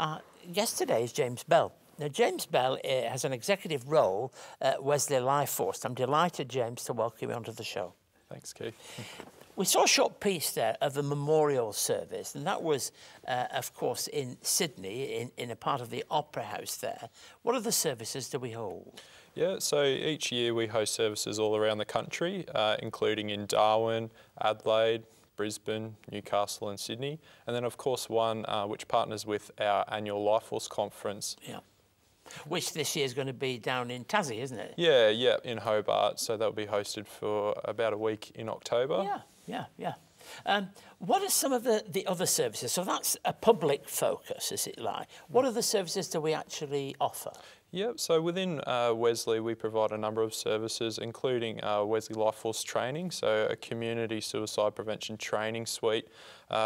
Our guest today is James Bell. Now, James Bell has an executive role at Wesley LifeForce. I'm delighted, James, to welcome you onto the show. Thanks, Keith. We saw a short piece there of a memorial service, and that was, of course, in Sydney, in a part of the Opera House there. What other services do we hold? Yeah, so each year we host services all around the country, including in Darwin, Adelaide, Brisbane, Newcastle and Sydney. And then, of course, one which partners with our annual LifeForce conference. Yeah. Which this year is going to be down in Tassie, isn't it? Yeah, in Hobart. So that'll be hosted for about a week in October. Yeah. What are some of the other services? So that's a public focus, is it like? What other services do we actually offer? Yeah, so within Wesley we provide a number of services, including Wesley LifeForce training, so a community suicide prevention training suite,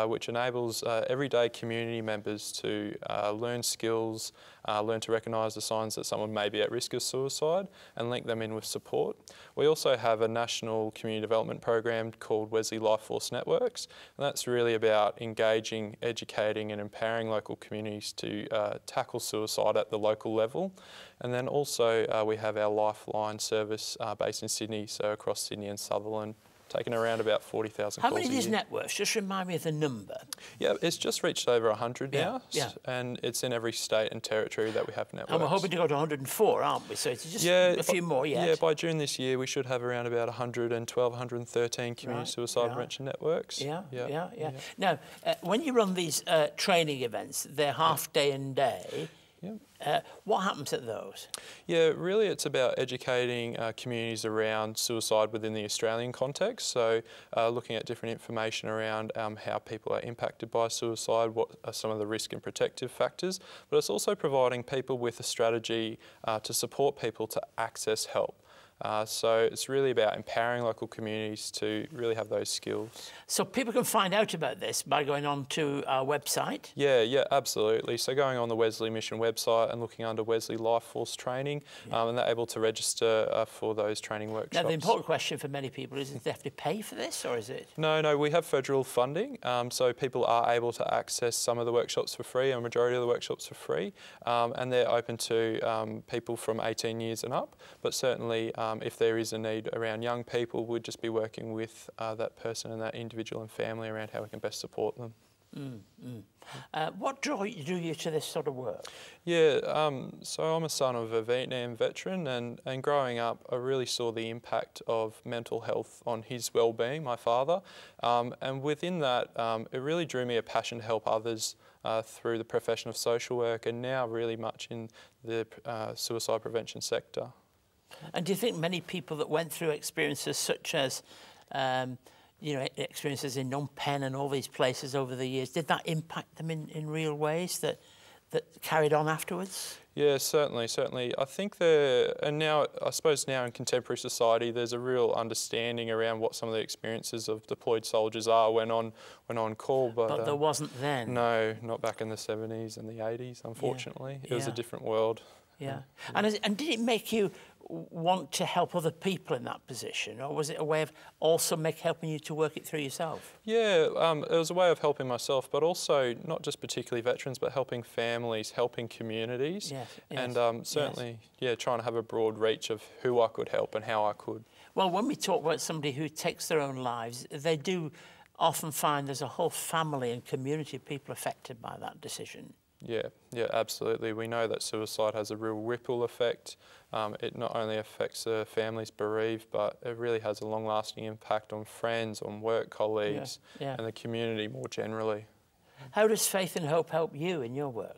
which enables everyday community members to learn skills, learn to recognise the signs that someone may be at risk of suicide and link them in with support. We also have a national community development program called Wesley LifeForce Networks, and that's really about engaging, educating and empowering local communities to tackle suicide at the local level. And then also we have our Lifeline service based in Sydney, so across Sydney and Sutherland, taking around about 40,000 calls a year. How many of these networks? Just remind me of the number. Yeah, it's just reached over 100 now, yeah. And it's in every state and territory that we have networks. And we're hoping to go to 104, aren't we? So it's just a few more yet. Yeah, by June this year we should have around about 112, 113 community suicide prevention networks. Yeah. Now, when you run these training events, they're half day and day. Yeah. What happens at those? Yeah, really it's about educating communities around suicide within the Australian context. So looking at different information around how people are impacted by suicide, what are some of the risk and protective factors, but it's also providing people with a strategy to support people to access help. So it's really about empowering local communities to really have those skills. So people can find out about this by going on to our website? Yeah, absolutely. So going on the Wesley Mission website and looking under Wesley LifeForce training, and they're able to register for those training workshops. Now the important question for many people is, do they have to pay for this, or is it? No, we have federal funding, so people are able to access some of the workshops for free, a majority of the workshops for free, and they're open to people from 18 years and up, but certainly if there is a need around young people, we'd just be working with that person and that individual and family around how we can best support them. What drew you to this sort of work? Yeah, so I'm a son of a Vietnam veteran, and growing up I really saw the impact of mental health on his well-being, my father, and within that it really drew me a passion to help others through the profession of social work, and now really much in the suicide prevention sector. And do you think many people that went through experiences such as, experiences in Phnom Penh and all these places over the years, did that impact them in real ways that carried on afterwards? Yeah, certainly. I think I suppose now in contemporary society, there's a real understanding around what some of the experiences of deployed soldiers are when on call. But there wasn't then. No, not back in the 70s and the 80s, unfortunately. It was a different world. Yeah. And did it make you want to help other people in that position, or was it a way of also helping you to work it through yourself? Yeah, it was a way of helping myself, but also not just particularly veterans, but helping families, helping communities, and certainly, trying to have a broad reach of who I could help and how I could. Well, when we talk about somebody who takes their own lives, they do often find there's a whole family and community of people affected by that decision. Yeah, absolutely. We know that suicide has a real ripple effect. It not only affects the families bereaved, but it really has a long-lasting impact on friends, on work colleagues, and the community more generally. How does faith and hope help you in your work?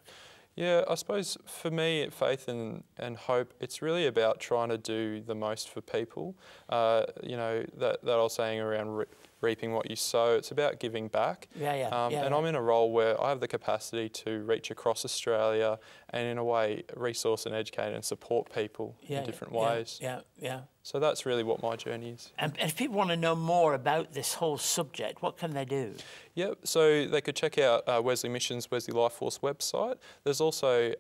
Yeah, I suppose for me, faith and hope, it's really about trying to do the most for people. That I was saying around reaping what you sow, it's about giving back. And I'm in a role where I have the capacity to reach across Australia and in a way resource and educate and support people in different ways. So that's really what my journey is. And if people want to know more about this whole subject, what can they do? Yep, so they could check out Wesley Mission's Wesley LifeForce website. There's also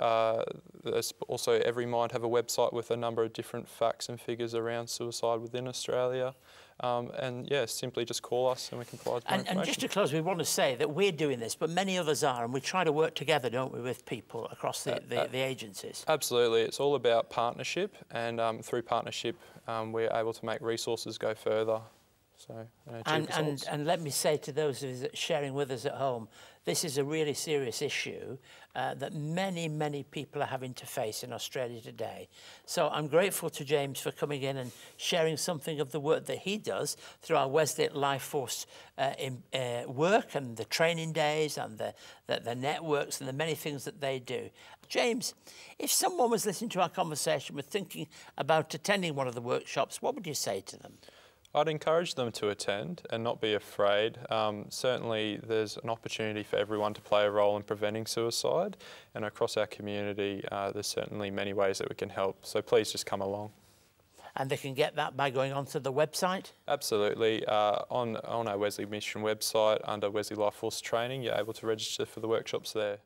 Every Mind have a website with a number of different facts and figures around suicide within Australia. And yeah, simply just call us and we can provide more information. And just to close, we want to say that we're doing this, but many others are, and we try to work together, don't we, with people across the agencies? Absolutely. It's all about partnership, and through partnership, we're able to make resources go further. So, and let me say to those of you sharing with us at home, this is a really serious issue that many people are having to face in Australia today. So I'm grateful to James for coming in and sharing something of the work that he does through our Wesley LifeForce work and the training days and the networks and the many things that they do. James, if someone was listening to our conversation was thinking about attending one of the workshops, what would you say to them? I'd encourage them to attend and not be afraid. Certainly there's an opportunity for everyone to play a role in preventing suicide, and across our community there's certainly many ways that we can help, so please just come along. And they can get that by going onto the website? Absolutely. On our Wesley Mission website under Wesley LifeForce Training, you're able to register for the workshops there.